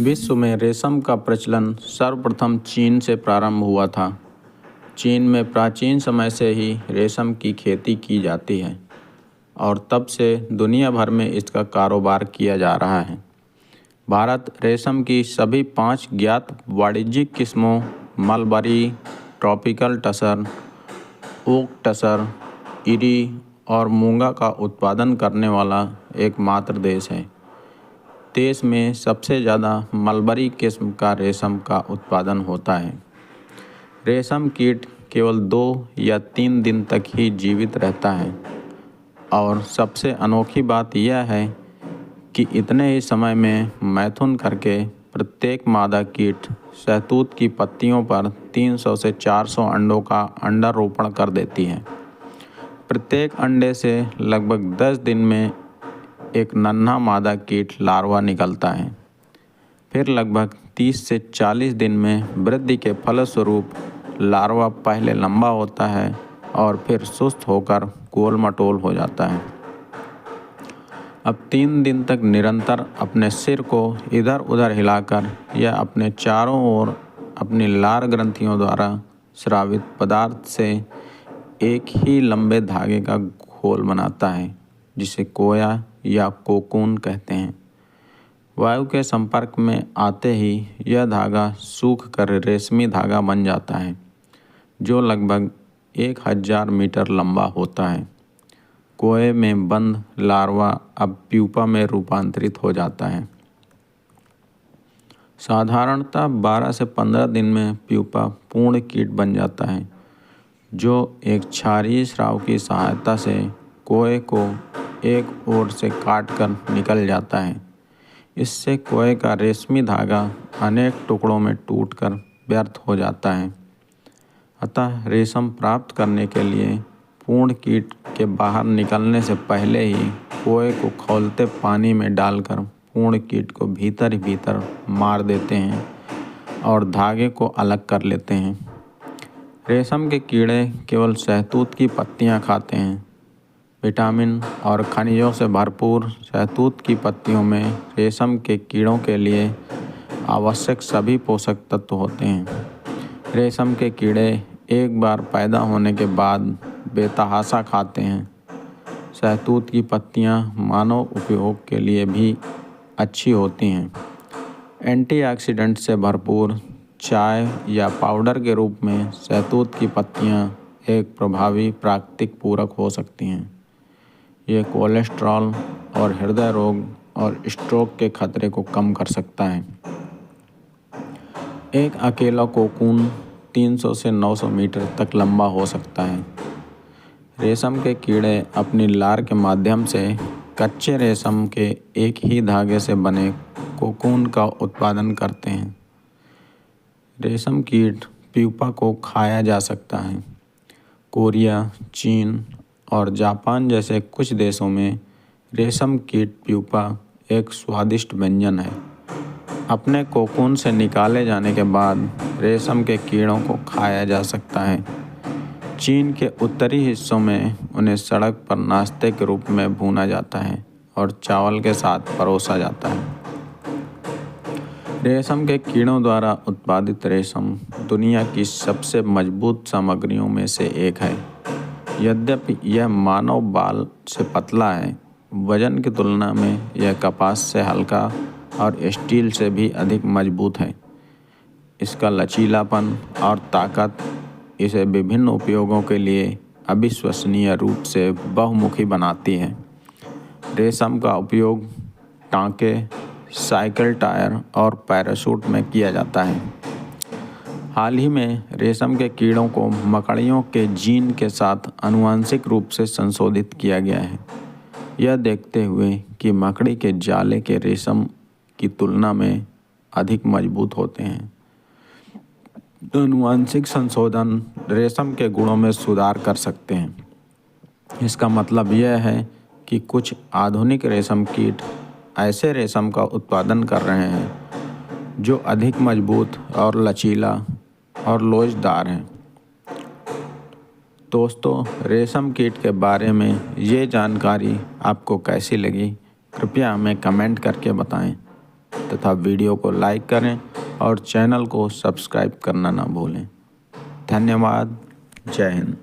विश्व में रेशम का प्रचलन सर्वप्रथम चीन से प्रारंभ हुआ था। चीन में प्राचीन समय से ही रेशम की खेती की जाती है और तब से दुनिया भर में इसका कारोबार किया जा रहा है। भारत रेशम की सभी 5 ज्ञात वाणिज्यिक किस्मों mulberry, tropical tasar, oak tasar, eri और मूंगा का उत्पादन करने वाला एकमात्र देश है। देश में सबसे ज़्यादा मलबरी किस्म का रेशम का उत्पादन होता है। रेशम कीट केवल 2 या 3 दिन तक ही जीवित रहता है और सबसे अनोखी बात यह है कि इतने ही समय में मैथुन करके प्रत्येक मादा कीट शहतूत की पत्तियों पर 300 से 400 अंडों का अंडारोपण कर देती है। प्रत्येक अंडे से लगभग 10 दिन में एक नन्हा मादा कीट लार्वा निकलता है। फिर लगभग 30 से 40 दिन में वृद्धि के फलस्वरूप लार्वा पहले लंबा होता है और फिर सुस्त होकर गोल मटोल हो जाता है। अब 3 दिन तक निरंतर अपने सिर को इधर उधर हिलाकर यह अपने चारों ओर अपनी लार ग्रंथियों द्वारा स्रावित पदार्थ से एक ही लंबे धागे का घोल बनाता है, जिसे कोया या कोकून कहते हैं। वायु के संपर्क में आते ही यह धागा सूख कर रेशमी धागा बन जाता है, जो लगभग 1000 मीटर लंबा होता है। कोए में बंद लार्वा अब प्यूपा में रूपांतरित हो जाता है। साधारणतः 12 से 15 दिन में प्यूपा पूर्ण कीट बन जाता है, जो एक क्षारीय स्राव की सहायता से कोए को एक ओर से काटकर निकल जाता है। इससे कोए का रेशमी धागा अनेक टुकड़ों में टूटकर व्यर्थ हो जाता है। अतः रेशम प्राप्त करने के लिए पूर्ण कीट के बाहर निकलने से पहले ही कोए को खौलते पानी में डालकर पूर्ण कीट को भीतर ही भीतर मार देते हैं और धागे को अलग कर लेते हैं। रेशम के कीड़े केवल शहतूत की पत्तियां खाते हैं। विटामिन और खनिजों से भरपूर शहतूत की पत्तियों में रेशम के कीड़ों के लिए आवश्यक सभी पोषक तत्व होते हैं। रेशम के कीड़े एक बार पैदा होने के बाद बेतहाशा खाते हैं। शहतूत की पत्तियां मानव उपयोग के लिए भी अच्छी होती हैं। एंटीऑक्सीडेंट से भरपूर चाय या पाउडर के रूप में शहतूत की पत्तियां एक प्रभावी प्राकृतिक पूरक हो सकती हैं। ये कोलेस्ट्रॉल और हृदय रोग और स्ट्रोक के खतरे को कम कर सकता है। एक अकेला कोकून 300 से 900 मीटर तक लंबा हो सकता है। रेशम के कीड़े अपनी लार के माध्यम से कच्चे रेशम के एक ही धागे से बने कोकून का उत्पादन करते हैं। रेशम कीट प्यूपा को खाया जा सकता है। कोरिया, चीन और जापान जैसे कुछ देशों में रेशम कीट प्यूपा एक स्वादिष्ट व्यंजन है। अपने कोकून से निकाले जाने के बाद रेशम के कीड़ों को खाया जा सकता है। चीन के उत्तरी हिस्सों में उन्हें सड़क पर नाश्ते के रूप में भूना जाता है और चावल के साथ परोसा जाता है। रेशम के कीड़ों द्वारा उत्पादित रेशम दुनिया की सबसे मजबूत सामग्रियों में से एक है। यद्यपि यह मानव बाल से पतला है, वजन की तुलना में यह कपास से हल्का और स्टील से भी अधिक मजबूत है। इसका लचीलापन और ताकत इसे विभिन्न उपयोगों के लिए अविश्वसनीय रूप से बहुमुखी बनाती है। रेशम का उपयोग टांके, साइकिल टायर और पैराशूट में किया जाता है। हाल ही में रेशम के कीड़ों को मकड़ियों के जीन के साथ आनुवंशिक रूप से संशोधित किया गया है, यह देखते हुए कि मकड़ी के जाले के रेशम की तुलना में अधिक मजबूत होते हैं। आनुवंशिक संशोधन रेशम के गुणों में सुधार कर सकते हैं। इसका मतलब यह है कि कुछ आधुनिक रेशम कीट ऐसे रेशम का उत्पादन कर रहे हैं जो अधिक मजबूत और लचीला और लोचदार हैं। दोस्तों, रेशम कीट के बारे में ये जानकारी आपको कैसी लगी, कृपया हमें कमेंट करके बताएं। तथा वीडियो को लाइक करें और चैनल को सब्सक्राइब करना ना भूलें। धन्यवाद। जय हिंद।